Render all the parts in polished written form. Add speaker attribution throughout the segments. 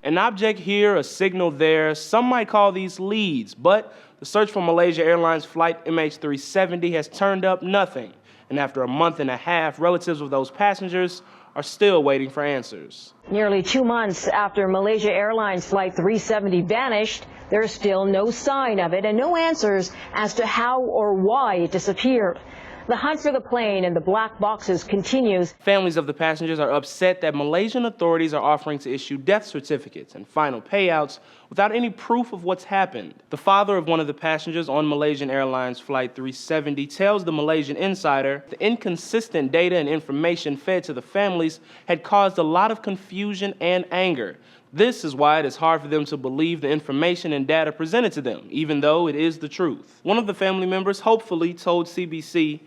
Speaker 1: An object here, a signal there, some might call these leads, but the search for Malaysia Airlines flight MH370 has turned up nothing. And after a month and a half, relatives of those passengers are still waiting for answers.
Speaker 2: Nearly 2 months after Malaysia Airlines Flight 370 vanished, there's still no sign of it and no answers as to how or why it disappeared. The hunt for the plane and the black boxes continues.
Speaker 1: Families of the passengers are upset that Malaysian authorities are offering to issue death certificates and final payouts without any proof of what's happened. The father of one of the passengers on Malaysian Airlines Flight 370 tells the Malaysian Insider the inconsistent data and information fed to the families had caused a lot of confusion and anger. This is why it is hard for them to believe the information and data presented to them, even though it is the truth. One of the family members hopefully told CBC,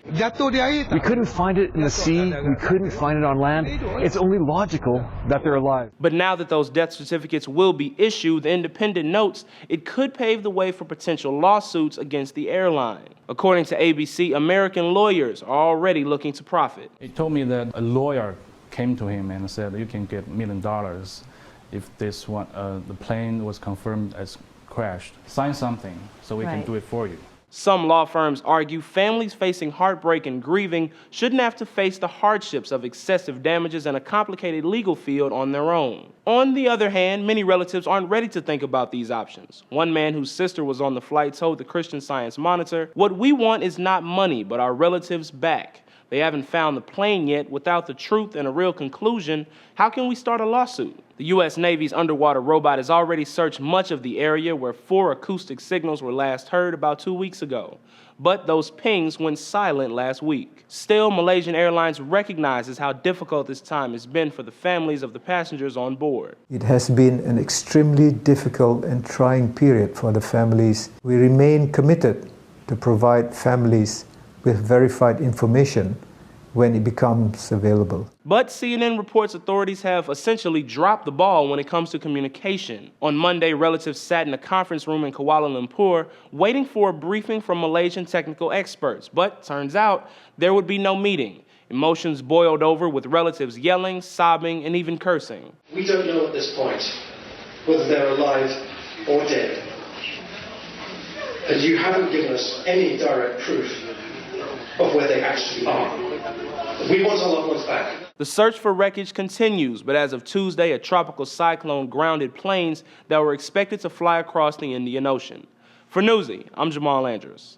Speaker 3: "We couldn't find it in the sea, we couldn't find it on land. It's only logical that they're alive."
Speaker 1: But now that those death certificates will be issued, the Independent notes it could pave the way for potential lawsuits against the airline. According to ABC, American lawyers are already looking to profit.
Speaker 4: He told me that a lawyer came to him and said, "You can get $1 million if this one, the plane was confirmed as crashed. Sign something so we can do it for you."
Speaker 1: Some law firms argue families facing heartbreak and grieving shouldn't have to face the hardships of excessive damages and a complicated legal field on their own. On the other hand, many relatives aren't ready to think about these options. One man whose sister was on the flight told the Christian Science Monitor, "What we want is not money, but our relatives back. They haven't found the plane yet. Without the truth and a real conclusion, how can we start a lawsuit?" The U.S. Navy's underwater robot has already searched much of the area where 4 acoustic signals were last heard about 2 weeks ago. But those pings went silent last week. Still, Malaysian Airlines recognizes how difficult this time has been for the families of the passengers on board.
Speaker 5: It has been an extremely difficult and trying period for the families. We remain committed to provide families with verified information when it becomes available.
Speaker 1: But CNN reports authorities have essentially dropped the ball when it comes to communication. On Monday, relatives sat in a conference room in Kuala Lumpur waiting for a briefing from Malaysian technical experts. But turns out there would be no meeting. Emotions boiled over with relatives yelling, sobbing, and even cursing.
Speaker 6: "We don't know at this point whether they're alive or dead. And you haven't given us any direct proof of where they actually are. We want our loved ones back."
Speaker 1: The search for wreckage continues, but as of Tuesday, a tropical cyclone grounded planes that were expected to fly across the Indian Ocean. For Newsy, I'm Jamal Andrews.